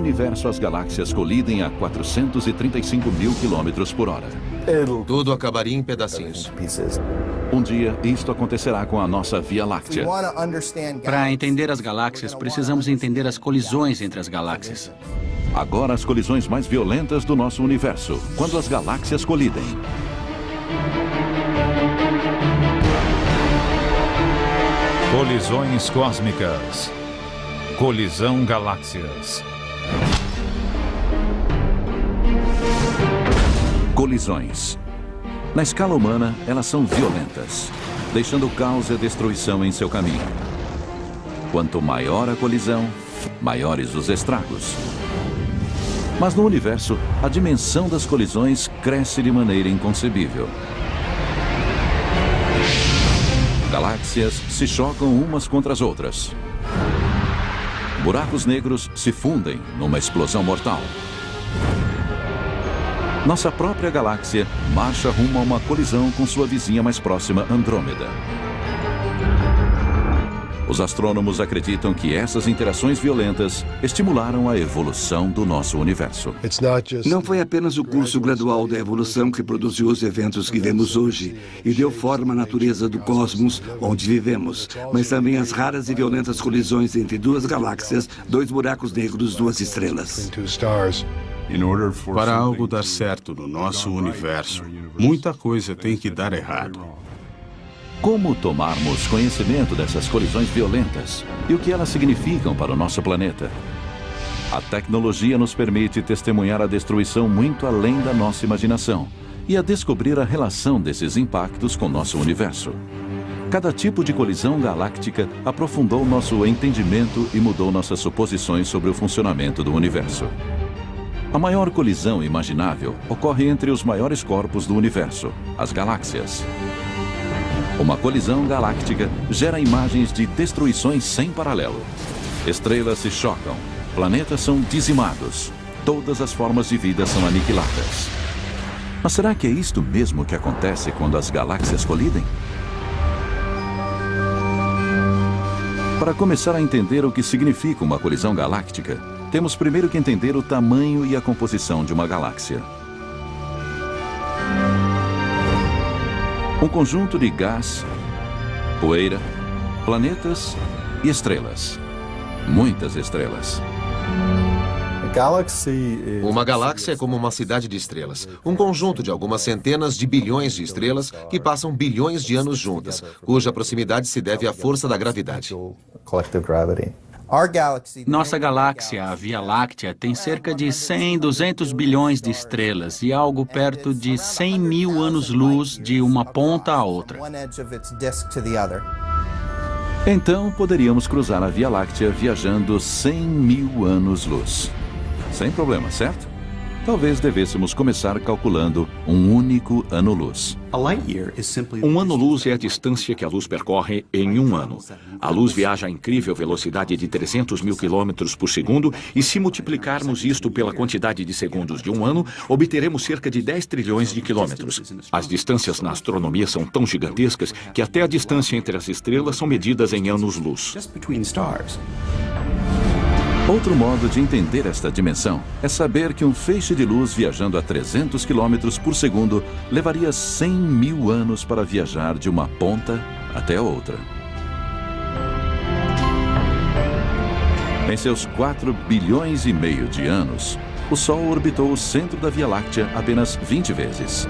universo as galáxias colidem a 435 mil quilômetros por hora. Tudo acabaria em pedacinhos. Um dia, isto acontecerá com a nossa Via Láctea. Para entender as galáxias, precisamos entender as colisões entre as galáxias. Agora as colisões mais violentas do nosso universo, quando as galáxias colidem. Colisões cósmicas. Colisão galáxias. Colisões. Na escala humana, elas são violentas, deixando caos e destruição em seu caminho. Quanto maior a colisão, maiores os estragos. Mas no universo, a dimensão das colisões cresce de maneira inconcebível. Galáxias se chocam umas contra as outras. Buracos negros se fundem numa explosão mortal. Nossa própria galáxia marcha rumo a uma colisão com sua vizinha mais próxima, Andrômeda. Os astrônomos acreditam que essas interações violentas estimularam a evolução do nosso universo. Não foi apenas o curso gradual da evolução que produziu os eventos que vemos hoje e deu forma à natureza do cosmos onde vivemos, mas também as raras e violentas colisões entre duas galáxias, dois buracos negros, duas estrelas. Para algo dar certo no nosso universo, muita coisa tem que dar errado. Como tomarmos conhecimento dessas colisões violentas e o que elas significam para o nosso planeta? A tecnologia nos permite testemunhar a destruição muito além da nossa imaginação e a descobrir a relação desses impactos com nosso universo. Cada tipo de colisão galáctica aprofundou nosso entendimento e mudou nossas suposições sobre o funcionamento do universo. A maior colisão imaginável ocorre entre os maiores corpos do universo, as galáxias. Uma colisão galáctica gera imagens de destruições sem paralelo. Estrelas se chocam, planetas são dizimados, todas as formas de vida são aniquiladas. Mas será que é isto mesmo que acontece quando as galáxias colidem? Para começar a entender o que significa uma colisão galáctica, temos primeiro que entender o tamanho e a composição de uma galáxia. Um conjunto de gás, poeira, planetas e estrelas. Muitas estrelas. Uma galáxia é como uma cidade de estrelas. Um conjunto de algumas centenas de bilhões de estrelas que passam bilhões de anos juntas, cuja proximidade se deve à força da gravidade. Nossa galáxia, a Via Láctea, tem cerca de 100, 200 bilhões de estrelas e algo perto de 100 mil anos-luz de uma ponta à outra. Então, poderíamos cruzar a Via Láctea viajando 100 mil anos-luz. Sem problema, certo? Talvez devêssemos começar calculando um único ano-luz. Um ano-luz é a distância que a luz percorre em um ano. A luz viaja a incrível velocidade de 300 mil quilômetros por segundo e se multiplicarmos isto pela quantidade de segundos de um ano, obteremos cerca de 10 trilhões de quilômetros. As distâncias na astronomia são tão gigantescas que até a distância entre as estrelas são medidas em anos-luz. Outro modo de entender esta dimensão é saber que um feixe de luz viajando a 300 km por segundo levaria 100 mil anos para viajar de uma ponta até a outra. Em seus 4 bilhões e meio de anos, o Sol orbitou o centro da Via Láctea apenas 20 vezes.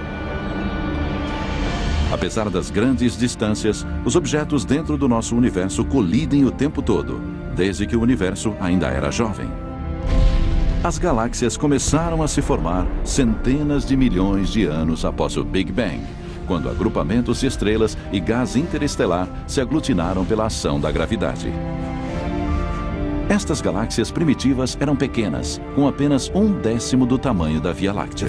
Apesar das grandes distâncias, os objetos dentro do nosso universo colidem o tempo todo, desde que o universo ainda era jovem. As galáxias começaram a se formar centenas de milhões de anos após o Big Bang, quando agrupamentos de estrelas e gás interestelar se aglutinaram pela ação da gravidade. Estas galáxias primitivas eram pequenas, com apenas 1/10 do tamanho da Via Láctea.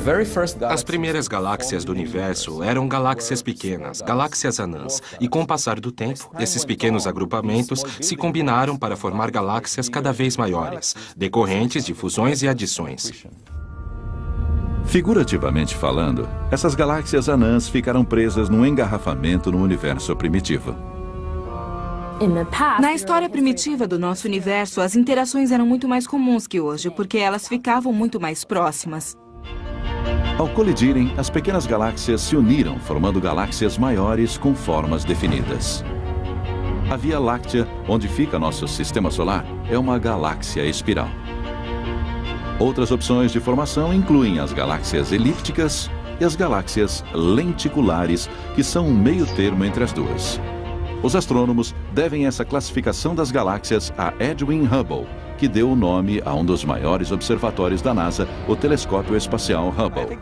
As primeiras galáxias do universo eram galáxias pequenas, galáxias anãs, e com o passar do tempo, esses pequenos agrupamentos se combinaram para formar galáxias cada vez maiores, decorrentes de fusões e adições. Figurativamente falando, essas galáxias anãs ficaram presas num engarrafamento no universo primitivo. Na história primitiva do nosso universo, as interações eram muito mais comuns que hoje, porque elas ficavam muito mais próximas. Ao colidirem, as pequenas galáxias se uniram, formando galáxias maiores com formas definidas. A Via Láctea, onde fica nosso sistema solar, é uma galáxia espiral. Outras opções de formação incluem as galáxias elípticas e as galáxias lenticulares, que são um meio termo entre as duas. Os astrônomos devem essa classificação das galáxias a Edwin Hubble, que deu o nome a um dos maiores observatórios da NASA, o Telescópio Espacial Hubble.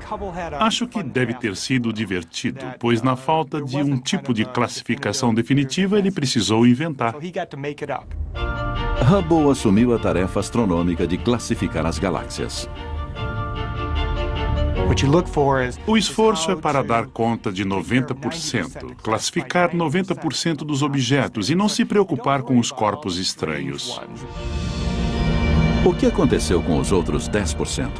Acho que deve ter sido divertido, pois na falta de um tipo de classificação definitiva, ele precisou inventar. Hubble assumiu a tarefa astronômica de classificar as galáxias. O esforço é para dar conta de 90%, classificar 90% dos objetos e não se preocupar com os corpos estranhos. O que aconteceu com os outros 10%?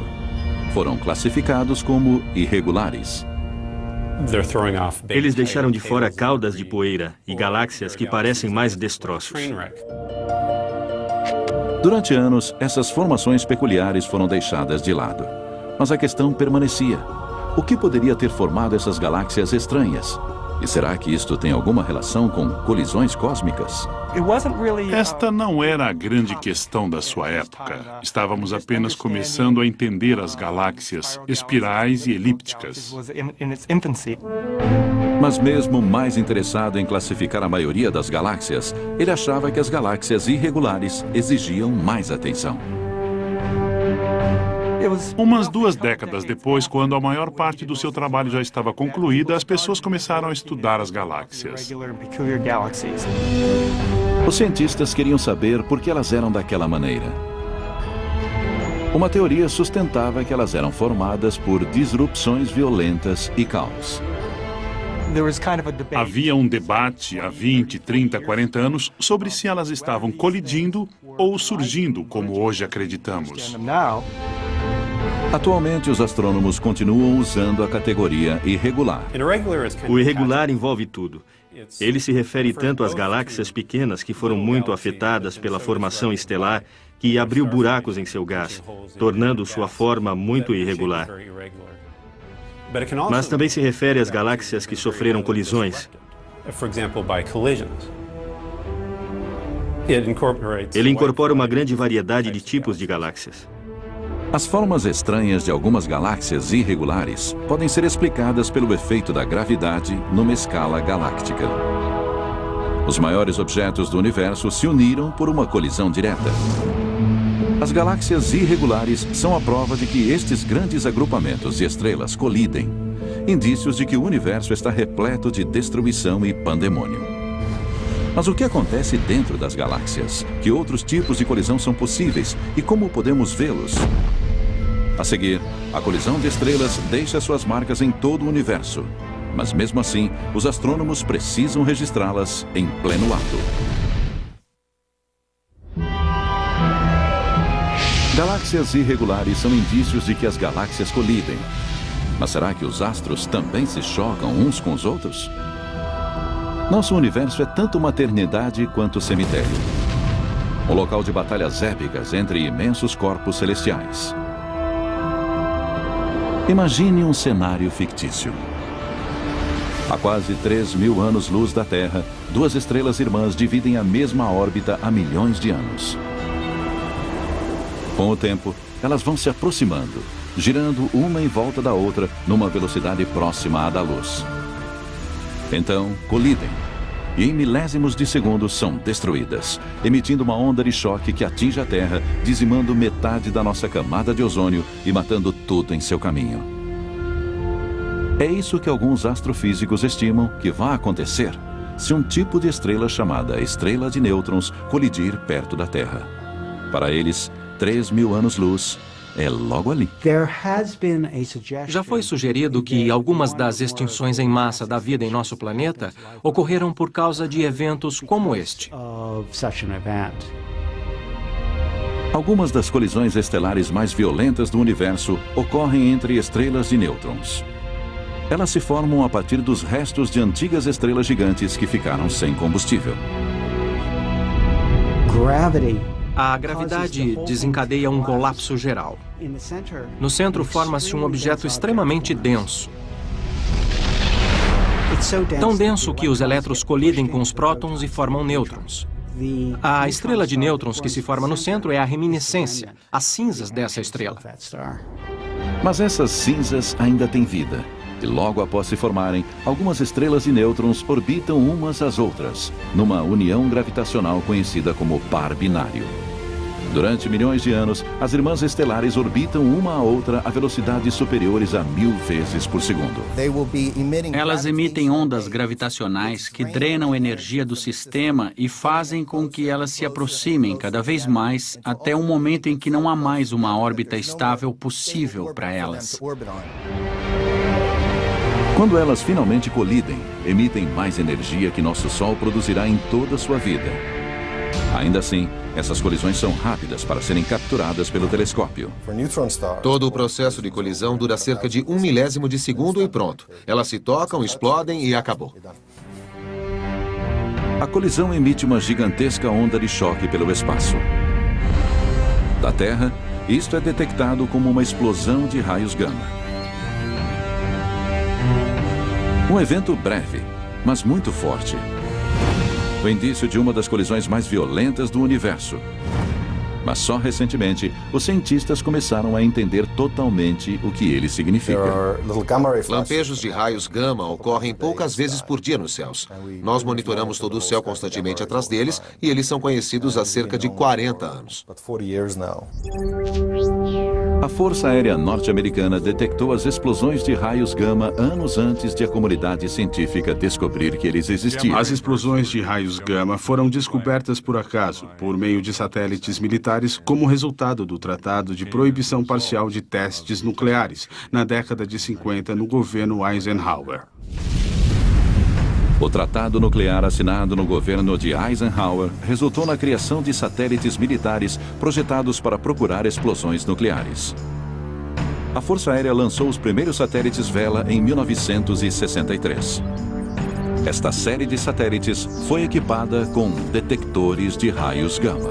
Foram classificados como irregulares. Eles deixaram de fora caudas de poeira e galáxias que parecem mais destroços. Durante anos, essas formações peculiares foram deixadas de lado. Mas a questão permanecia. O que poderia ter formado essas galáxias estranhas? E será que isto tem alguma relação com colisões cósmicas? Esta não era a grande questão da sua época. Estávamos apenas começando a entender as galáxias espirais e elípticas. Mas mesmo mais interessado em classificar a maioria das galáxias, ele achava que as galáxias irregulares exigiam mais atenção. Umas 2 décadas depois, quando a maior parte do seu trabalho já estava concluída, as pessoas começaram a estudar as galáxias. Os cientistas queriam saber por que elas eram daquela maneira. Uma teoria sustentava que elas eram formadas por disrupções violentas e caos. Havia um debate há 20, 30, 40 anos sobre se elas estavam colidindo ou surgindo, como hoje acreditamos. Atualmente, os astrônomos continuam usando a categoria irregular. O irregular envolve tudo. Ele se refere tanto às galáxias pequenas que foram muito afetadas pela formação estelar que abriu buracos em seu gás, tornando sua forma muito irregular. Mas também se refere às galáxias que sofreram colisões. Ele incorpora uma grande variedade de tipos de galáxias. As formas estranhas de algumas galáxias irregulares podem ser explicadas pelo efeito da gravidade numa escala galáctica. Os maiores objetos do universo se uniram por uma colisão direta. As galáxias irregulares são a prova de que estes grandes agrupamentos de estrelas colidem, indícios de que o universo está repleto de destruição e pandemônio. Mas o que acontece dentro das galáxias? Que outros tipos de colisão são possíveis e como podemos vê-los? A seguir, a colisão de estrelas deixa suas marcas em todo o universo. Mas mesmo assim, os astrônomos precisam registrá-las em pleno ato. Galáxias irregulares são indícios de que as galáxias colidem. Mas será que os astros também se chocam uns com os outros? Nosso universo é tanto maternidade quanto cemitério. Um local de batalhas épicas entre imensos corpos celestiais. Imagine um cenário fictício. A quase 3.000 anos-luz da Terra, 2 estrelas irmãs dividem a mesma órbita há milhões de anos. Com o tempo, elas vão se aproximando, girando uma em volta da outra numa velocidade próxima à da luz. Então, colidem. E em milésimos de segundos são destruídas, emitindo uma onda de choque que atinge a Terra, dizimando metade da nossa camada de ozônio e matando tudo em seu caminho. É isso que alguns astrofísicos estimam que vai acontecer se um tipo de estrela chamada estrela de nêutrons colidir perto da Terra. Para eles, 3.000 anos-luz é logo ali. Já foi sugerido que algumas das extinções em massa da vida em nosso planeta ocorreram por causa de eventos como este. Algumas das colisões estelares mais violentas do universo ocorrem entre estrelas de nêutrons. Elas se formam a partir dos restos de antigas estrelas gigantes que ficaram sem combustível. A gravidade desencadeia um colapso geral. No centro forma-se um objeto extremamente denso. Tão denso que os elétrons colidem com os prótons e formam nêutrons. A estrela de nêutrons que se forma no centro é a reminiscência, as cinzas dessa estrela. Mas essas cinzas ainda têm vida. E logo após se formarem, algumas estrelas de nêutrons orbitam umas às outras, numa união gravitacional conhecida como par binário. Durante milhões de anos, as irmãs estelares orbitam uma a outra a velocidades superiores a 1000 vezes por segundo. Elas emitem ondas gravitacionais que drenam energia do sistema e fazem com que elas se aproximem cada vez mais até um momento em que não há mais uma órbita estável possível para elas. Quando elas finalmente colidem, emitem mais energia que nosso Sol produzirá em toda a sua vida. Ainda assim, essas colisões são rápidas para serem capturadas pelo telescópio. Todo o processo de colisão dura cerca de 1 milésimo de segundo e pronto. Elas se tocam, explodem e acabou. A colisão emite uma gigantesca onda de choque pelo espaço. Da Terra, isto é detectado como uma explosão de raios gama. Um evento breve, mas muito forte. O indício de uma das colisões mais violentas do universo. Mas só recentemente, os cientistas começaram a entender totalmente o que ele significa. Lampejos de raios gama ocorrem poucas vezes por dia nos céus. Nós monitoramos todo o céu constantemente atrás deles e eles são conhecidos há cerca de 40 anos. A Força Aérea Norte-Americana detectou as explosões de raios gama anos antes de a comunidade científica descobrir que eles existiam. As explosões de raios gama foram descobertas por acaso, por meio de satélites militares, como resultado do Tratado de Proibição Parcial de Testes Nucleares, na década de 50, no governo Eisenhower. O tratado nuclear assinado no governo de Eisenhower resultou na criação de satélites militares projetados para procurar explosões nucleares. A Força Aérea lançou os primeiros satélites Vela em 1963. Esta série de satélites foi equipada com detectores de raios gama.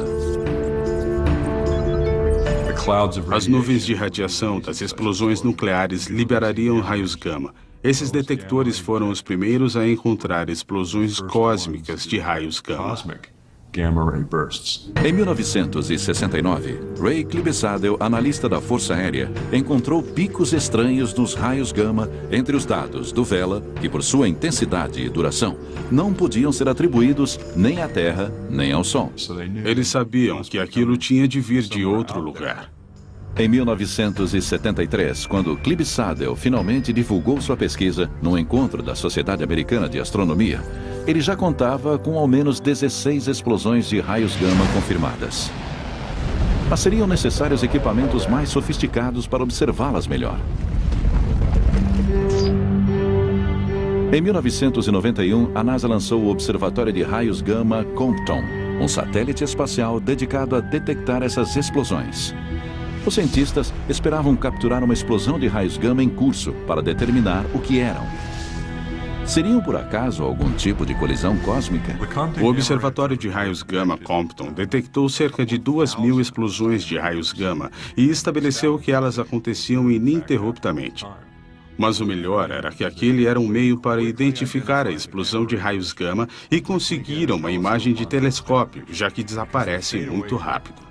As nuvens de radiação das explosões nucleares liberariam raios gama. Esses detectores foram os primeiros a encontrar explosões cósmicas de raios gama. Em 1969, Ray Clibsadel, analista da Força Aérea, encontrou picos estranhos nos raios gama entre os dados do Vela, que por sua intensidade e duração, não podiam ser atribuídos nem à Terra, nem ao Sol. Eles sabiam que aquilo tinha de vir de outro lugar. Em 1973, quando Clibsadel finalmente divulgou sua pesquisa num encontro da Sociedade Americana de Astronomia, ele já contava com ao menos 16 explosões de raios gama confirmadas. Mas seriam necessários equipamentos mais sofisticados para observá-las melhor. Em 1991, a NASA lançou o Observatório de Raios Gama Compton, um satélite espacial dedicado a detectar essas explosões. Os cientistas esperavam capturar uma explosão de raios gama em curso para determinar o que eram. Seriam, por acaso, algum tipo de colisão cósmica? O Observatório de Raios Gama Compton detectou cerca de 2.000 explosões de raios gama e estabeleceu que elas aconteciam ininterruptamente. Mas o melhor era que aquele era um meio para identificar a explosão de raios gama e conseguiram uma imagem de telescópio, já que desaparece muito rápido.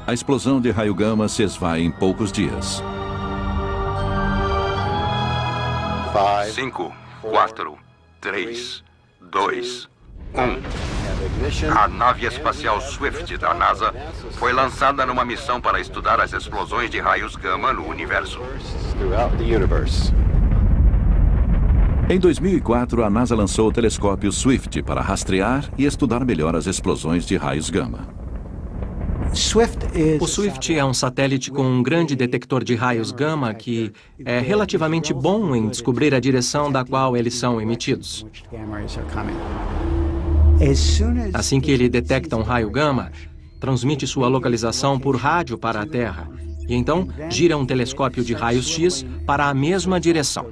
A explosão de raio gama se esvai em poucos dias. 5, 4, 3, 2, 1. A nave espacial Swift da NASA foi lançada numa missão para estudar as explosões de raios gama no universo. Em 2004, a NASA lançou o telescópio Swift para rastrear e estudar melhor as explosões de raios gama. O Swift é um satélite com um grande detector de raios gama que é relativamente bom em descobrir a direção da qual eles são emitidos. Assim que ele detecta um raio gama, transmite sua localização por rádio para a Terra e então gira um telescópio de raios X para a mesma direção.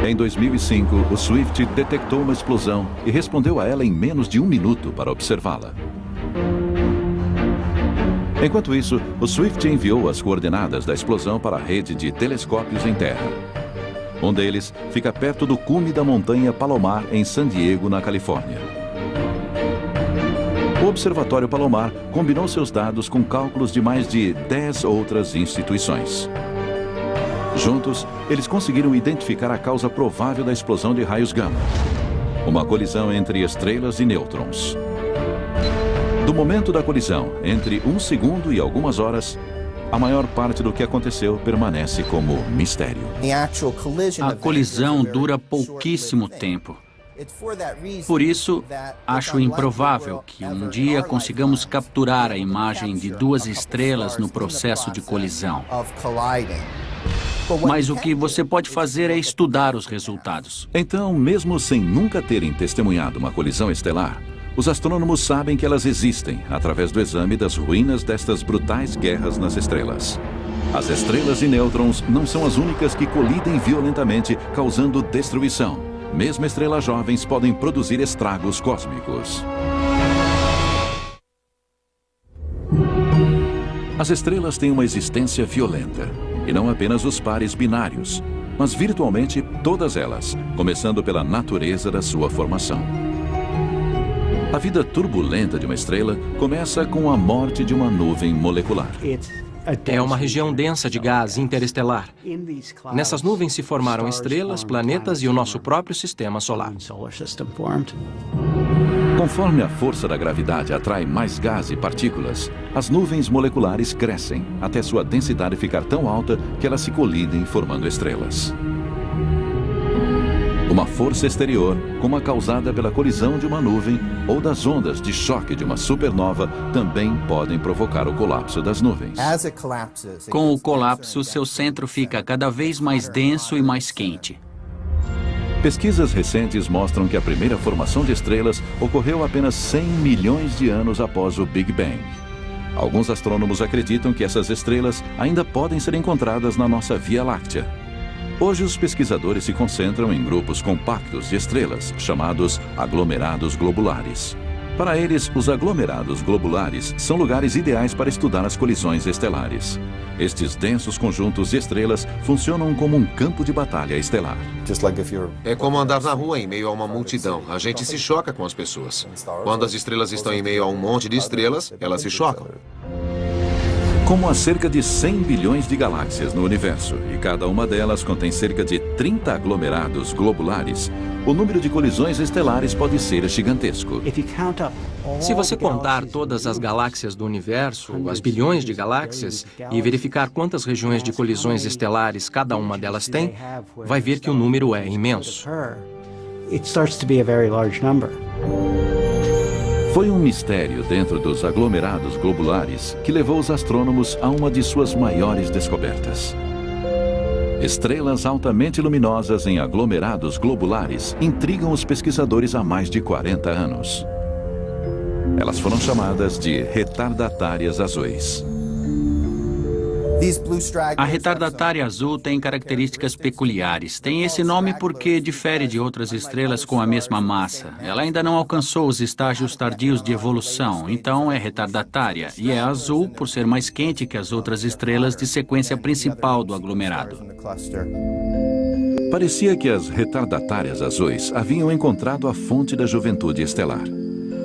Em 2005, o Swift detectou uma explosão e respondeu a ela em menos de 1 minuto para observá-la. Enquanto isso, o Swift enviou as coordenadas da explosão para a rede de telescópios em terra. Um deles fica perto do cume da montanha Palomar, em San Diego, na Califórnia. O Observatório Palomar combinou seus dados com cálculos de mais de 10 outras instituições. Juntos, eles conseguiram identificar a causa provável da explosão de raios gama: uma colisão entre estrelas e nêutrons. Do momento da colisão, entre 1 segundo e algumas horas, a maior parte do que aconteceu permanece como mistério. A colisão dura pouquíssimo tempo. Por isso, acho improvável que um dia consigamos capturar a imagem de 2 estrelas no processo de colisão. Mas o que você pode fazer é estudar os resultados. Então, mesmo sem nunca terem testemunhado uma colisão estelar, os astrônomos sabem que elas existem através do exame das ruínas destas brutais guerras nas estrelas. As estrelas e nêutrons não são as únicas que colidem violentamente, causando destruição. Mesmo estrelas jovens podem produzir estragos cósmicos. As estrelas têm uma existência violenta, e não apenas os pares binários, mas virtualmente todas elas, começando pela natureza da sua formação. A vida turbulenta de uma estrela começa com a morte de uma nuvem molecular. É uma região densa de gás interestelar. Nessas nuvens se formaram estrelas, planetas e o nosso próprio sistema solar. Conforme a força da gravidade atrai mais gás e partículas, as nuvens moleculares crescem até sua densidade ficar tão alta que elas se colidem formando estrelas. Uma força exterior, como a causada pela colisão de uma nuvem ou das ondas de choque de uma supernova, também podem provocar o colapso das nuvens. Com o colapso, seu centro fica cada vez mais denso e mais quente. Pesquisas recentes mostram que a primeira formação de estrelas ocorreu apenas 100 milhões de anos após o Big Bang. Alguns astrônomos acreditam que essas estrelas ainda podem ser encontradas na nossa Via Láctea. Hoje, os pesquisadores se concentram em grupos compactos de estrelas, chamados aglomerados globulares. Para eles, os aglomerados globulares são lugares ideais para estudar as colisões estelares. Estes densos conjuntos de estrelas funcionam como um campo de batalha estelar. É como andar na rua em meio a uma multidão. A gente se choca com as pessoas. Quando as estrelas estão em meio a um monte de estrelas, elas se chocam. Como há cerca de 100 bilhões de galáxias no universo e cada uma delas contém cerca de 30 aglomerados globulares, o número de colisões estelares pode ser gigantesco. Se você contar todas as galáxias do universo, as bilhões de galáxias, e verificar quantas regiões de colisões estelares cada uma delas tem, vai ver que o número é imenso. Foi um mistério dentro dos aglomerados globulares que levou os astrônomos a uma de suas maiores descobertas. Estrelas altamente luminosas em aglomerados globulares intrigam os pesquisadores há mais de 40 anos. Elas foram chamadas de retardatárias azuis. A retardatária azul tem características peculiares. Tem esse nome porque difere de outras estrelas com a mesma massa. Ela ainda não alcançou os estágios tardios de evolução, então é retardatária. E é azul por ser mais quente que as outras estrelas de sequência principal do aglomerado. Parecia que as retardatárias azuis haviam encontrado a fonte da juventude estelar.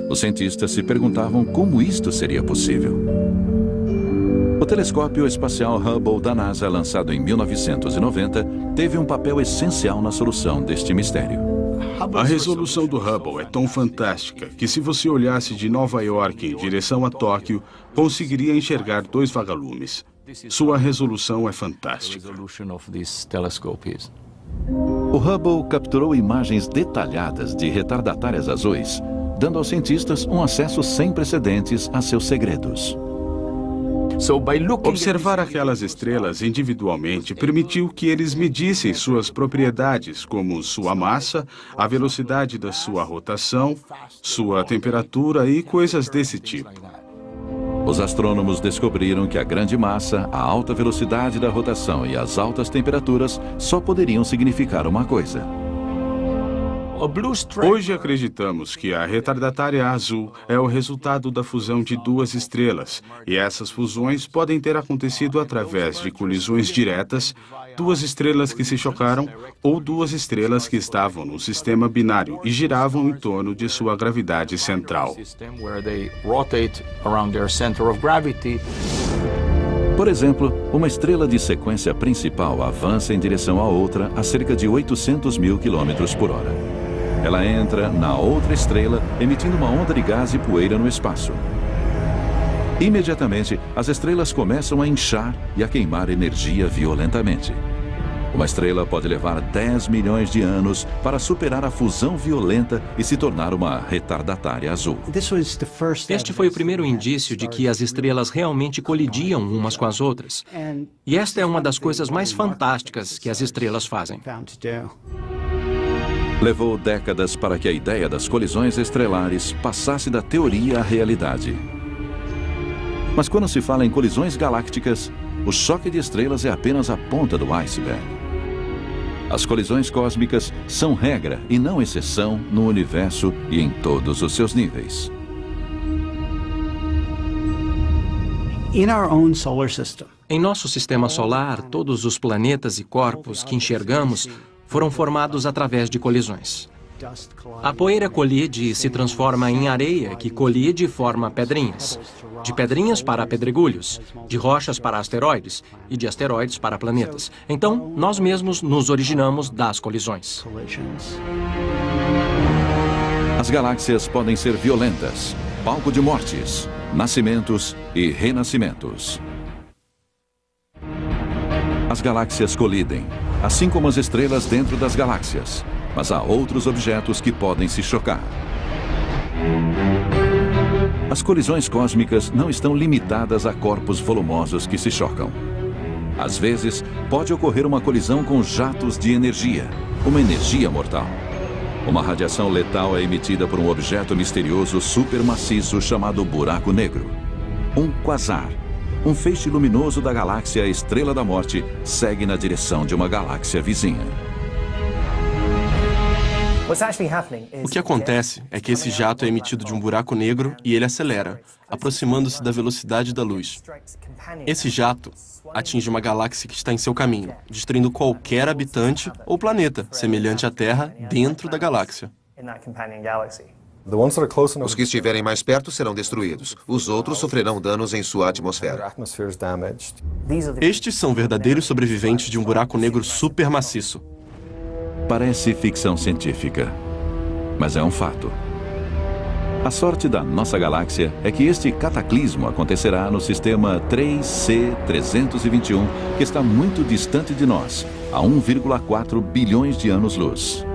Os cientistas se perguntavam como isto seria possível. O telescópio espacial Hubble da NASA, lançado em 1990, teve um papel essencial na solução deste mistério. A resolução do Hubble é tão fantástica que, se você olhasse de Nova York em direção a Tóquio, conseguiria enxergar 2 vagalumes. Sua resolução é fantástica. O Hubble capturou imagens detalhadas de retardatárias azuis, dando aos cientistas um acesso sem precedentes a seus segredos. Observar aquelas estrelas individualmente permitiu que eles medissem suas propriedades, como sua massa, a velocidade da sua rotação, sua temperatura e coisas desse tipo. Os astrônomos descobriram que a grande massa, a alta velocidade da rotação e as altas temperaturas só poderiam significar uma coisa. Hoje acreditamos que a retardatária azul é o resultado da fusão de duas estrelas, e essas fusões podem ter acontecido através de colisões diretas, duas estrelas que se chocaram ou duas estrelas que estavam no sistema binário e giravam em torno de sua gravidade central. Por exemplo, uma estrela de sequência principal avança em direção à outra a cerca de 800 mil quilômetros por hora. Ela entra na outra estrela, emitindo uma onda de gás e poeira no espaço. Imediatamente, as estrelas começam a inchar e a queimar energia violentamente. Uma estrela pode levar 10 milhões de anos para superar a fusão violenta e se tornar uma retardatária azul. Este foi o primeiro indício de que as estrelas realmente colidiam umas com as outras. E esta é uma das coisas mais fantásticas que as estrelas fazem. Levou décadas para que a ideia das colisões estelares passasse da teoria à realidade. Mas quando se fala em colisões galácticas, o choque de estrelas é apenas a ponta do iceberg. As colisões cósmicas são regra e não exceção no universo e em todos os seus níveis. Em nosso sistema solar, todos os planetas e corpos que enxergamos foram formados através de colisões. A poeira colide e se transforma em areia, que colide e forma pedrinhas. De pedrinhas para pedregulhos, de rochas para asteroides e de asteroides para planetas. Então, nós mesmos nos originamos das colisões. As galáxias podem ser violentas, palco de mortes, nascimentos e renascimentos. As galáxias colidem, assim como as estrelas dentro das galáxias, mas há outros objetos que podem se chocar. As colisões cósmicas não estão limitadas a corpos volumosos que se chocam. Às vezes, pode ocorrer uma colisão com jatos de energia, uma energia mortal. Uma radiação letal é emitida por um objeto misterioso supermaciço chamado buraco negro. Um quasar. Um feixe luminoso da galáxia Estrela da Morte segue na direção de uma galáxia vizinha. O que acontece é que esse jato é emitido de um buraco negro e ele acelera, aproximando-se da velocidade da luz. Esse jato atinge uma galáxia que está em seu caminho, destruindo qualquer habitante ou planeta semelhante à Terra dentro da galáxia. Os que estiverem mais perto serão destruídos. Os outros sofrerão danos em sua atmosfera. Estes são verdadeiros sobreviventes de um buraco negro supermaciço. Parece ficção científica, mas é um fato. A sorte da nossa galáxia é que este cataclismo acontecerá no sistema 3C321, que está muito distante de nós, a 1,4 bilhões de anos-luz.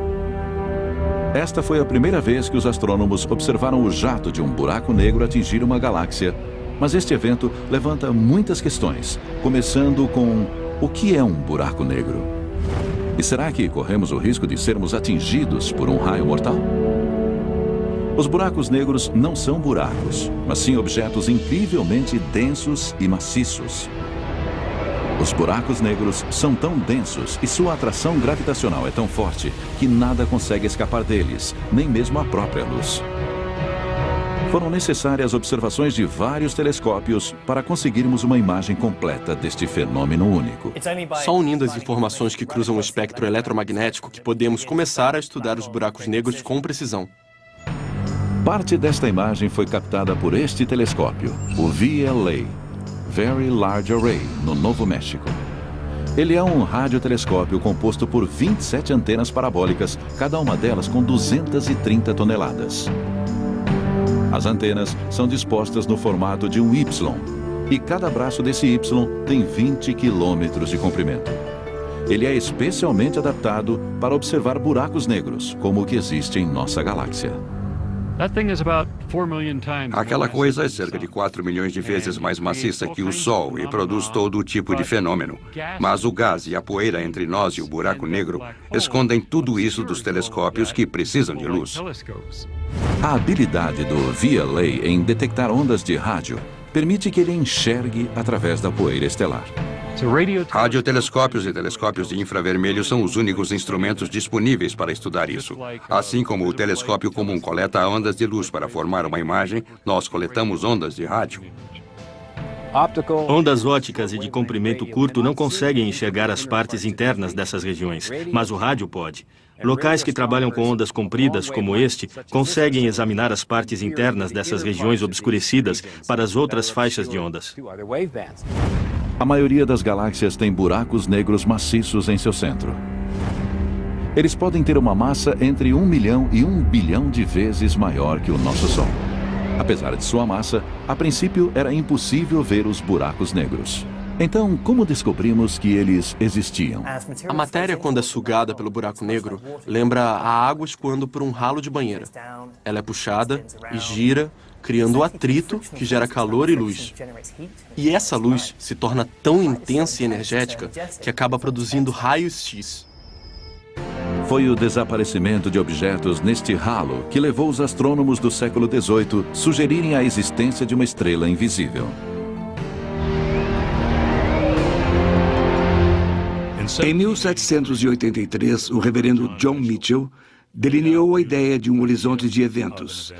Esta foi a primeira vez que os astrônomos observaram o jato de um buraco negro atingir uma galáxia, mas este evento levanta muitas questões, começando com: o que é um buraco negro? E será que corremos o risco de sermos atingidos por um raio mortal? Os buracos negros não são buracos, mas sim objetos incrivelmente densos e maciços. Os buracos negros são tão densos e sua atração gravitacional é tão forte que nada consegue escapar deles, nem mesmo a própria luz. Foram necessárias observações de vários telescópios para conseguirmos uma imagem completa deste fenômeno único. Só unindo as informações que cruzam o espectro eletromagnético que podemos começar a estudar os buracos negros com precisão. Parte desta imagem foi captada por este telescópio, o VLA, Very Large Array, no Novo México. Ele é um radiotelescópio composto por 27 antenas parabólicas, cada uma delas com 230 toneladas. As antenas são dispostas no formato de um Y, e cada braço desse Y tem 20 quilômetros de comprimento. Ele é especialmente adaptado para observar buracos negros, como o que existe em nossa galáxia. Aquela coisa é cerca de 4 milhões de vezes mais maciça que o Sol e produz todo tipo de fenômeno. Mas o gás e a poeira entre nós e o buraco negro escondem tudo isso dos telescópios que precisam de luz. A habilidade do VLA em detectar ondas de rádio permite que ele enxergue através da poeira estelar. Radiotelescópios e telescópios de infravermelho são os únicos instrumentos disponíveis para estudar isso. Assim como o telescópio comum coleta ondas de luz para formar uma imagem, nós coletamos ondas de rádio. Ondas ópticas e de comprimento curto não conseguem enxergar as partes internas dessas regiões, mas o rádio pode. Locais que trabalham com ondas compridas, como este, conseguem examinar as partes internas dessas regiões obscurecidas para as outras faixas de ondas. A maioria das galáxias tem buracos negros maciços em seu centro. Eles podem ter uma massa entre 1 milhão e 1 bilhão de vezes maior que o nosso Sol. Apesar de sua massa, a princípio era impossível ver os buracos negros. Então, como descobrimos que eles existiam? A matéria, quando é sugada pelo buraco negro, lembra a água escoando por um ralo de banheira. Ela é puxada e gira, criando atrito que gera calor e luz. E essa luz se torna tão intensa e energética que acaba produzindo raios X. Foi o desaparecimento de objetos neste ralo que levou os astrônomos do século XVIII a sugerirem a existência de uma estrela invisível. Em 1783, o reverendo John Mitchell delineou a ideia de um horizonte de eventos.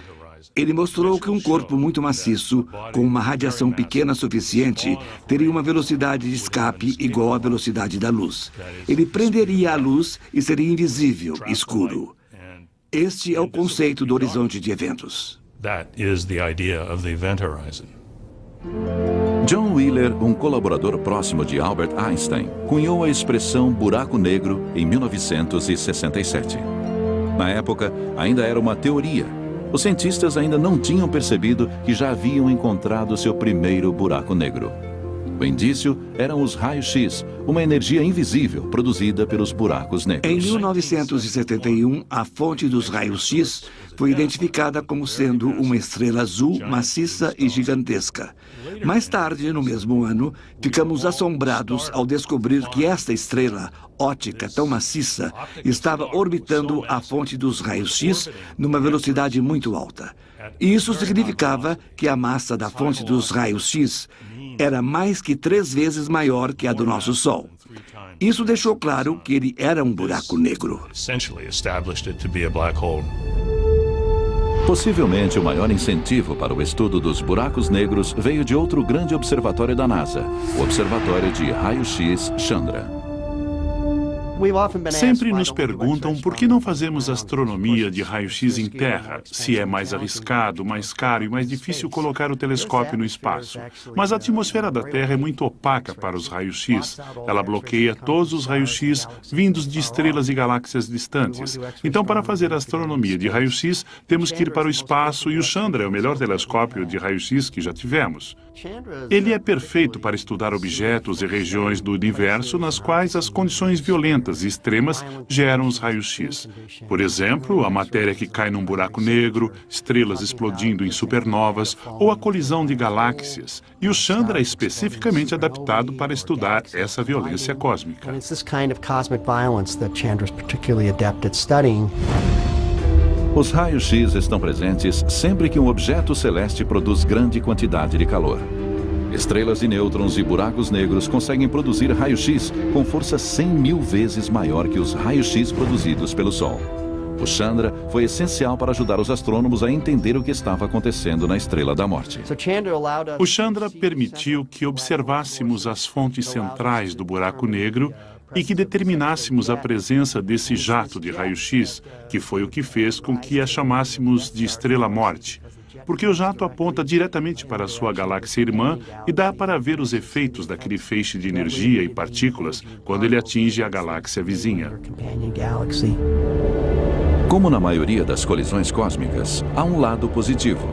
Ele mostrou que um corpo muito maciço, com uma radiação pequena suficiente, teria uma velocidade de escape igual à velocidade da luz. Ele prenderia a luz e seria invisível, escuro. Este é o conceito do horizonte de eventos. John Wheeler, um colaborador próximo de Albert Einstein, cunhou a expressão buraco negro em 1967. Na época, ainda era uma teoria. Os cientistas ainda não tinham percebido que já haviam encontrado seu primeiro buraco negro. O indício eram os raios-x, uma energia invisível produzida pelos buracos negros. Em 1971, a fonte dos raios-x foi identificada como sendo uma estrela azul maciça e gigantesca. Mais tarde, no mesmo ano, ficamos assombrados ao descobrir que esta estrela óptica tão maciça estava orbitando a fonte dos raios-x numa velocidade muito alta. E isso significava que a massa da fonte dos raios-x era mais que 3 vezes maior que a do nosso Sol. Isso deixou claro que ele era um buraco negro. Possivelmente o maior incentivo para o estudo dos buracos negros veio de outro grande observatório da NASA, o Observatório de Raio-X Chandra. Sempre nos perguntam por que não fazemos astronomia de raio-x em terra, se é mais arriscado, mais caro e mais difícil colocar o telescópio no espaço. Mas a atmosfera da Terra é muito opaca para os raios-x. Ela bloqueia todos os raios-x vindos de estrelas e galáxias distantes. Então, para fazer astronomia de raio-x, temos que ir para o espaço e o Chandra é o melhor telescópio de raio-x que já tivemos. Ele é perfeito para estudar objetos e regiões do universo nas quais as condições violentas e extremas geram os raios-x. Por exemplo, a matéria que cai num buraco negro, estrelas explodindo em supernovas ou a colisão de galáxias. E o Chandra é especificamente adaptado para estudar essa violência cósmica. Os raios-x estão presentes sempre que um objeto celeste produz grande quantidade de calor. Estrelas de nêutrons e buracos negros conseguem produzir raio-x com força 100.000 vezes maior que os raios-x produzidos pelo Sol. O Chandra foi essencial para ajudar os astrônomos a entender o que estava acontecendo na Estrela da Morte. O Chandra permitiu que observássemos as fontes centrais do buraco negro e que determinássemos a presença desse jato de raio-x, que foi o que fez com que a chamássemos de estrela-morte. Porque o jato aponta diretamente para a sua galáxia irmã e dá para ver os efeitos daquele feixe de energia e partículas quando ele atinge a galáxia vizinha. Como na maioria das colisões cósmicas, há um lado positivo.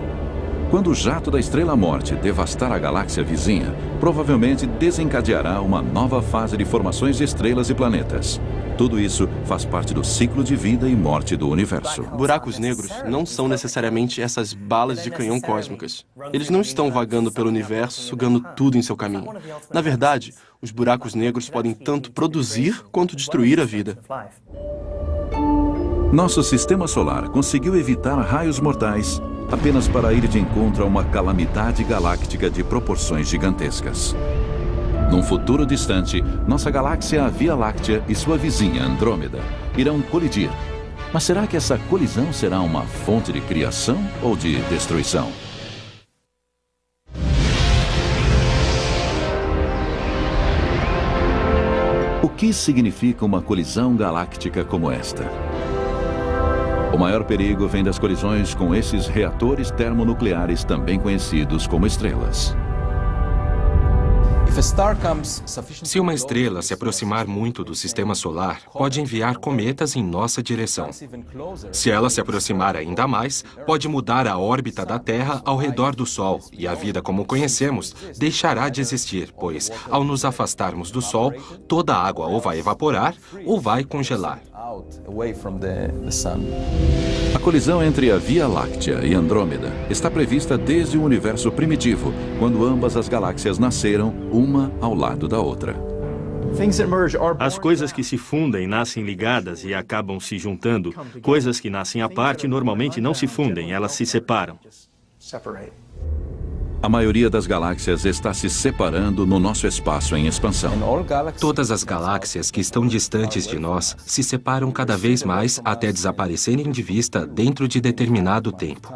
Quando o jato da estrela-morte devastar a galáxia vizinha, provavelmente desencadeará uma nova fase de formações de estrelas e planetas. Tudo isso faz parte do ciclo de vida e morte do universo. Buracos negros não são necessariamente essas balas de canhão cósmicas. Eles não estão vagando pelo universo, sugando tudo em seu caminho. Na verdade, os buracos negros podem tanto produzir quanto destruir a vida. Nosso sistema solar conseguiu evitar raios mortais apenas para ir de encontro a uma calamidade galáctica de proporções gigantescas. Num futuro distante, nossa galáxia, a Via Láctea, e sua vizinha, Andrômeda, irão colidir. Mas será que essa colisão será uma fonte de criação ou de destruição? O que significa uma colisão galáctica como esta? O maior perigo vem das colisões com esses reatores termonucleares, também conhecidos como estrelas. Se uma estrela se aproximar muito do sistema solar, pode enviar cometas em nossa direção. Se ela se aproximar ainda mais, pode mudar a órbita da Terra ao redor do Sol, e a vida como conhecemos deixará de existir, pois, ao nos afastarmos do Sol, toda a água ou vai evaporar ou vai congelar. A colisão entre a Via Láctea e Andrômeda está prevista desde o universo primitivo, quando ambas as galáxias nasceram, uma ao lado da outra. As coisas que se fundem nascem ligadas e acabam se juntando. Coisas que nascem à parte normalmente não se fundem, elas se separam. A maioria das galáxias está se separando no nosso espaço em expansão. Todas as galáxias que estão distantes de nós se separam cada vez mais até desaparecerem de vista dentro de determinado tempo.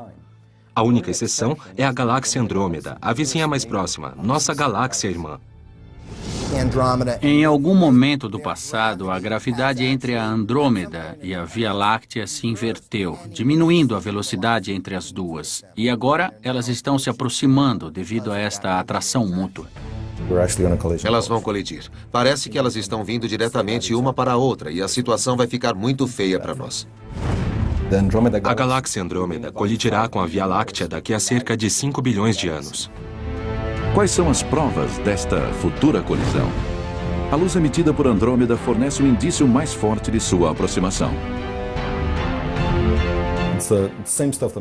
A única exceção é a galáxia Andrômeda, a vizinha mais próxima, nossa galáxia irmã. Em algum momento do passado, a gravidade entre a Andrômeda e a Via Láctea se inverteu, diminuindo a velocidade entre as duas. E agora elas estão se aproximando devido a esta atração mútua. Elas vão colidir. Parece que elas estão vindo diretamente uma para a outra e a situação vai ficar muito feia para nós. A galáxia Andrômeda colidirá com a Via Láctea daqui a cerca de 5 bilhões de anos. Quais são as provas desta futura colisão? A luz emitida por Andrômeda fornece um indício mais forte de sua aproximação.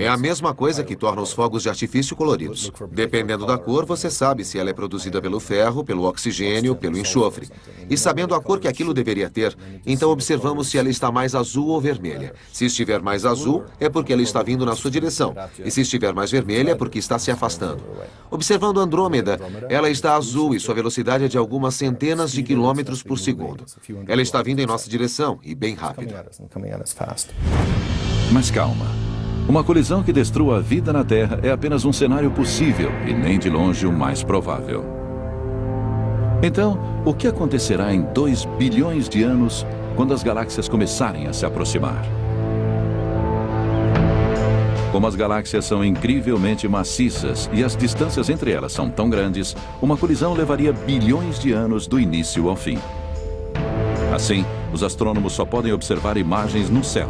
É a mesma coisa que torna os fogos de artifício coloridos. Dependendo da cor, você sabe se ela é produzida pelo ferro, pelo oxigênio, pelo enxofre. E sabendo a cor que aquilo deveria ter, então observamos se ela está mais azul ou vermelha. Se estiver mais azul, é porque ela está vindo na sua direção. E se estiver mais vermelha, é porque está se afastando. Observando Andrômeda, ela está azul e sua velocidade é de algumas centenas de quilômetros por segundo. Ela está vindo em nossa direção e bem rápido. Mas calma. Uma colisão que destrua a vida na Terra é apenas um cenário possível e nem de longe o mais provável. Então, o que acontecerá em 2 bilhões de anos quando as galáxias começarem a se aproximar? Como as galáxias são incrivelmente maciças e as distâncias entre elas são tão grandes, uma colisão levaria bilhões de anos do início ao fim. Assim, os astrônomos só podem observar imagens no céu.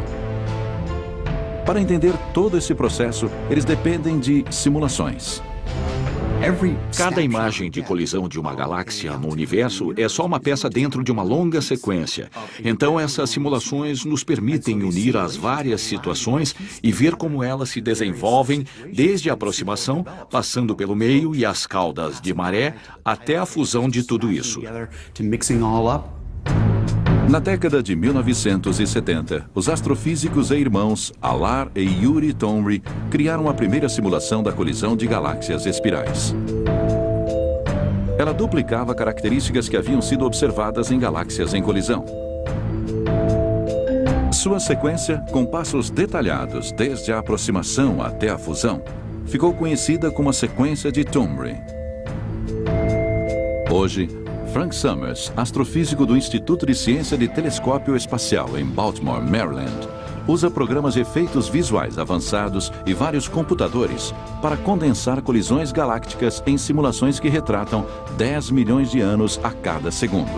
Para entender todo esse processo, eles dependem de simulações. Cada imagem de colisão de uma galáxia no universo é só uma peça dentro de uma longa sequência. Então, essas simulações nos permitem unir as várias situações e ver como elas se desenvolvem desde a aproximação, passando pelo meio e as caudas de maré, até a fusão de tudo isso. Na década de 1970, os astrofísicos e irmãos Alar e Yuri Tomry criaram a primeira simulação da colisão de galáxias espirais. Ela duplicava características que haviam sido observadas em galáxias em colisão. Sua sequência, com passos detalhados desde a aproximação até a fusão, ficou conhecida como a sequência de Tomry. Hoje, Frank Summers, astrofísico do Instituto de Ciência de Telescópio Espacial em Baltimore, Maryland, usa programas de efeitos visuais avançados e vários computadores para condensar colisões galácticas em simulações que retratam 10 milhões de anos a cada segundo.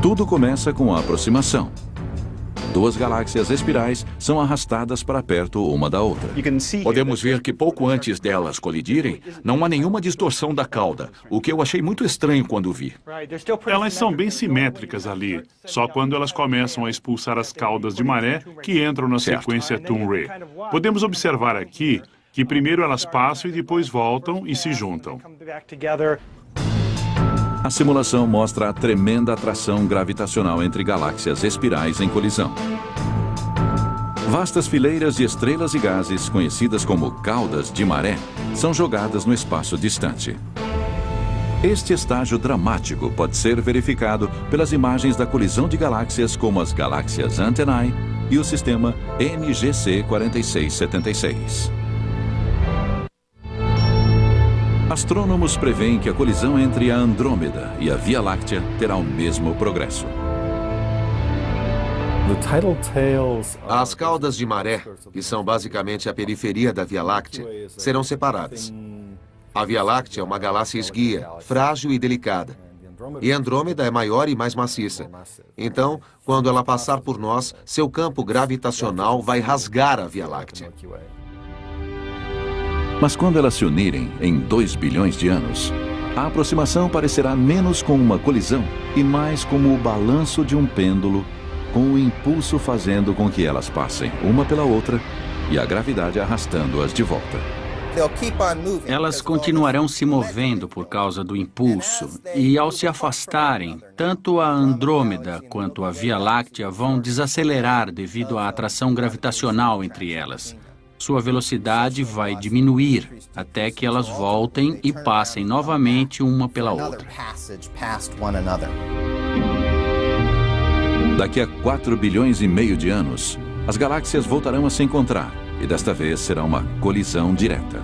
Tudo começa com a aproximação. 2 galáxias espirais são arrastadas para perto uma da outra. Podemos ver que pouco antes delas colidirem, não há nenhuma distorção da cauda, o que eu achei muito estranho quando vi. Elas são bem simétricas ali, só quando elas começam a expulsar as caudas de maré que entram na sequência Tomry. Podemos observar aqui que primeiro elas passam e depois voltam e se juntam. A simulação mostra a tremenda atração gravitacional entre galáxias espirais em colisão. Vastas fileiras de estrelas e gases, conhecidas como caudas de maré, são jogadas no espaço distante. Este estágio dramático pode ser verificado pelas imagens da colisão de galáxias como as galáxias Antennae e o sistema NGC 4676. Astrônomos preveem que a colisão entre a Andrômeda e a Via Láctea terá o mesmo progresso. As caudas de maré, que são basicamente a periferia da Via Láctea, serão separadas. A Via Láctea é uma galáxia esguia, frágil e delicada. E Andrômeda é maior e mais maciça. Então, quando ela passar por nós, seu campo gravitacional vai rasgar a Via Láctea. Mas quando elas se unirem em 2 bilhões de anos, a aproximação parecerá menos como uma colisão e mais como o balanço de um pêndulo, com o impulso fazendo com que elas passem uma pela outra e a gravidade arrastando-as de volta. Elas continuarão se movendo por causa do impulso e, ao se afastarem, tanto a Andrômeda quanto a Via Láctea vão desacelerar devido à atração gravitacional entre elas. Sua velocidade vai diminuir até que elas voltem e passem novamente uma pela outra. Daqui a 4 bilhões e meio de anos, as galáxias voltarão a se encontrar e desta vez será uma colisão direta.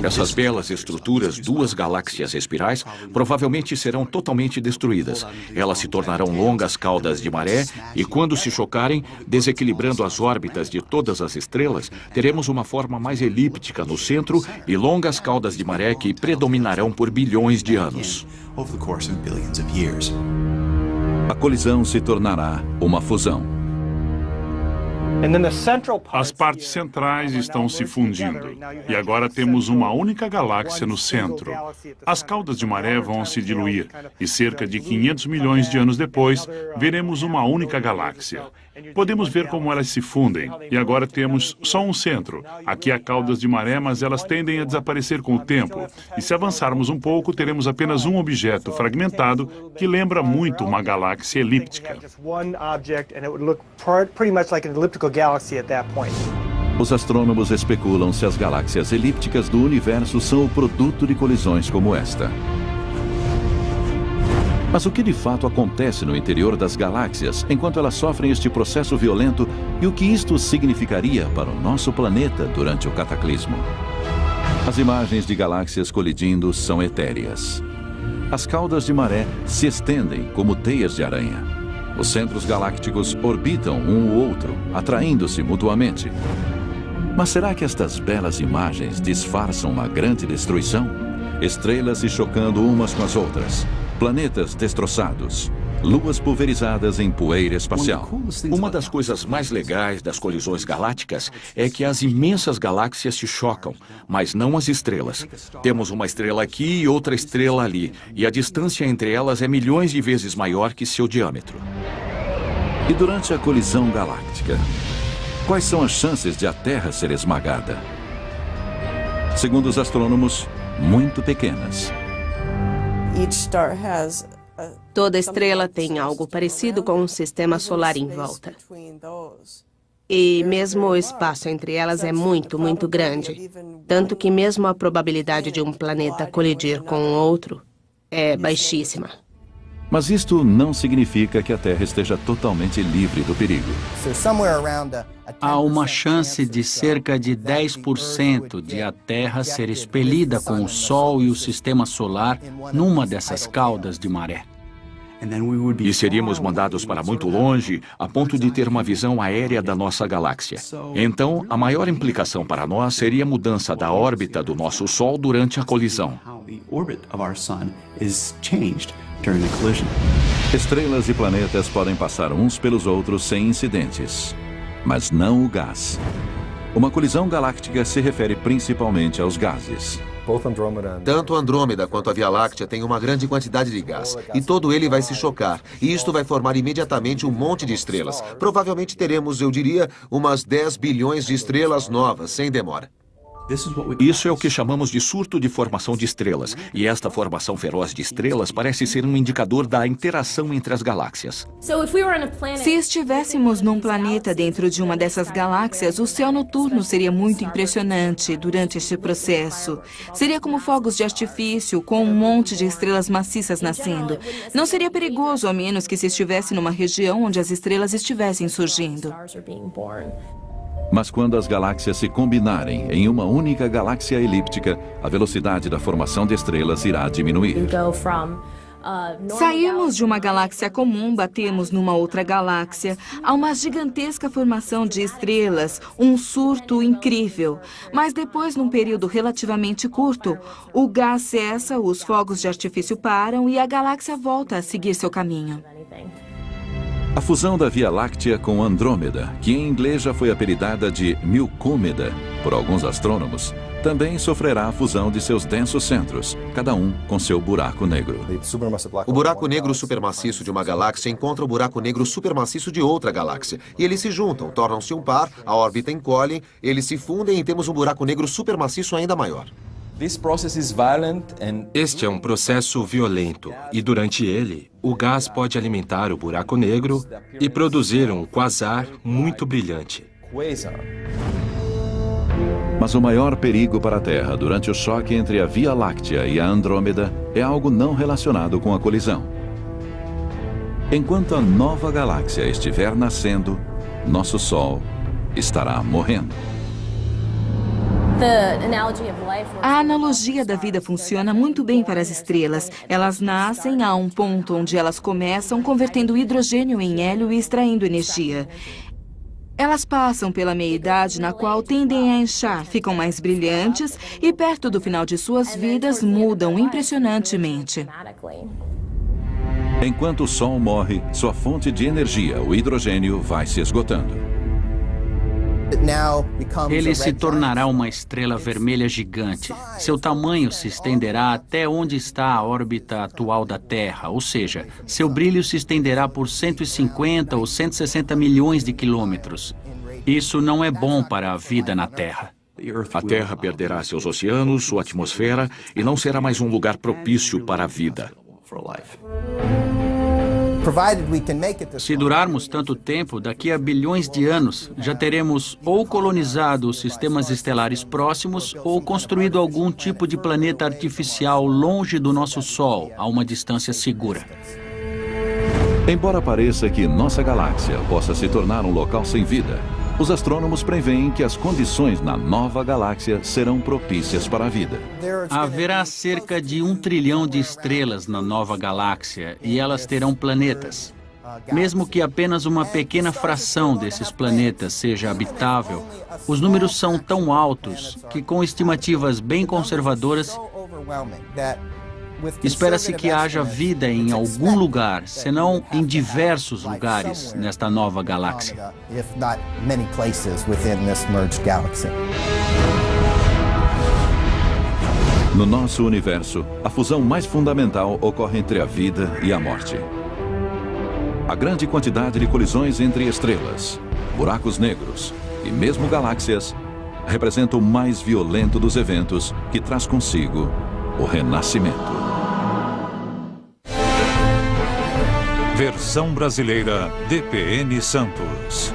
Essas belas estruturas, 2 galáxias espirais, provavelmente serão totalmente destruídas. Elas se tornarão longas caudas de maré e, quando se chocarem, desequilibrando as órbitas de todas as estrelas, teremos uma forma mais elíptica no centro e longas caudas de maré que predominarão por bilhões de anos. A colisão se tornará uma fusão. As partes centrais estão se fundindo e agora temos uma única galáxia no centro. As caudas de maré vão se diluir e cerca de 500 milhões de anos depois, veremos uma única galáxia. Podemos ver como elas se fundem e agora temos só um centro. Aqui há caudas de maré, mas elas tendem a desaparecer com o tempo. E se avançarmos um pouco, teremos apenas um objeto fragmentado que lembra muito uma galáxia elíptica. Os astrônomos especulam se as galáxias elípticas do universo são o produto de colisões como esta. Mas o que de fato acontece no interior das galáxias enquanto elas sofrem este processo violento e o que isto significaria para o nosso planeta durante o cataclismo? As imagens de galáxias colidindo são etéreas. As caudas de maré se estendem como teias de aranha. Os centros galácticos orbitam um o outro, atraindo-se mutuamente. Mas será que estas belas imagens disfarçam uma grande destruição? Estrelas se chocando umas com as outras. Planetas destroçados, luas pulverizadas em poeira espacial. Uma das coisas mais legais das colisões galácticas é que as imensas galáxias se chocam, mas não as estrelas. Temos uma estrela aqui e outra estrela ali, e a distância entre elas é milhões de vezes maior que seu diâmetro. E durante a colisão galáctica, quais são as chances de a Terra ser esmagada? Segundo os astrônomos, muito pequenas. Toda estrela tem algo parecido com um sistema solar em volta. E mesmo o espaço entre elas é muito, muito grande. Tanto que mesmo a probabilidade de um planeta colidir com outro é baixíssima. Mas isto não significa que a Terra esteja totalmente livre do perigo. Há uma chance de cerca de 10% de a Terra ser expelida com o Sol e o Sistema Solar numa dessas caudas de maré. E seríamos mandados para muito longe, a ponto de ter uma visão aérea da nossa galáxia. Então, a maior implicação para nós seria a mudança da órbita do nosso Sol durante a colisão. Estrelas e planetas podem passar uns pelos outros sem incidentes, mas não o gás. Uma colisão galáctica se refere principalmente aos gases. Tanto Andrômeda quanto a Via Láctea têm uma grande quantidade de gás, e todo ele vai se chocar, e isto vai formar imediatamente um monte de estrelas. Provavelmente teremos, eu diria, umas 10 bilhões de estrelas novas, sem demora. Isso é o que chamamos de surto de formação de estrelas. E esta formação feroz de estrelas parece ser um indicador da interação entre as galáxias. Se estivéssemos num planeta dentro de uma dessas galáxias, o céu noturno seria muito impressionante durante este processo. Seria como fogos de artifício, com um monte de estrelas maciças nascendo. Não seria perigoso, a menos que se estivesse numa região onde as estrelas estivessem surgindo. Mas quando as galáxias se combinarem em uma única galáxia elíptica, a velocidade da formação de estrelas irá diminuir. Saímos de uma galáxia comum, batemos numa outra galáxia, há uma gigantesca formação de estrelas, um surto incrível. Mas depois, num período relativamente curto, o gás cessa, os fogos de artifício param e a galáxia volta a seguir seu caminho. A fusão da Via Láctea com Andrômeda, que em inglês já foi apelidada de Milcômeda por alguns astrônomos, também sofrerá a fusão de seus densos centros, cada um com seu buraco negro. O buraco negro supermaciço de uma galáxia encontra o buraco negro supermaciço de outra galáxia. E eles se juntam, tornam-se um par, a órbita encolhe, eles se fundem e temos um buraco negro supermaciço ainda maior. Este é um processo violento e, durante ele, o gás pode alimentar o buraco negro e produzir um quasar muito brilhante. Mas o maior perigo para a Terra durante o choque entre a Via Láctea e a Andrômeda é algo não relacionado com a colisão. Enquanto a nova galáxia estiver nascendo, nosso Sol estará morrendo. A analogia da vida funciona muito bem para as estrelas. Elas nascem a um ponto onde elas começam convertendo hidrogênio em hélio e extraindo energia. Elas passam pela meia-idade na qual tendem a inchar, ficam mais brilhantes e perto do final de suas vidas mudam impressionantemente. Enquanto o Sol morre, sua fonte de energia, o hidrogênio, vai se esgotando. Ele se tornará uma estrela vermelha gigante. Seu tamanho se estenderá até onde está a órbita atual da Terra, ou seja, seu brilho se estenderá por 150 ou 160 milhões de quilômetros. Isso não é bom para a vida na Terra. A Terra perderá seus oceanos, sua atmosfera e não será mais um lugar propício para a vida. Se durarmos tanto tempo, daqui a bilhões de anos, já teremos ou colonizado os sistemas estelares próximos ou construído algum tipo de planeta artificial longe do nosso Sol, a uma distância segura. Embora pareça que nossa galáxia possa se tornar um local sem vida, os astrônomos preveem que as condições na nova galáxia serão propícias para a vida. Haverá cerca de 1 trilhão de estrelas na nova galáxia e elas terão planetas. Mesmo que apenas uma pequena fração desses planetas seja habitável, os números são tão altos que, com estimativas bem conservadoras, espera-se que haja vida em algum lugar, senão em diversos lugares nesta nova galáxia. No nosso universo, a fusão mais fundamental ocorre entre a vida e a morte. A grande quantidade de colisões entre estrelas, buracos negros e mesmo galáxias representa o mais violento dos eventos que traz consigo o renascimento. Versão brasileira DPN Santos.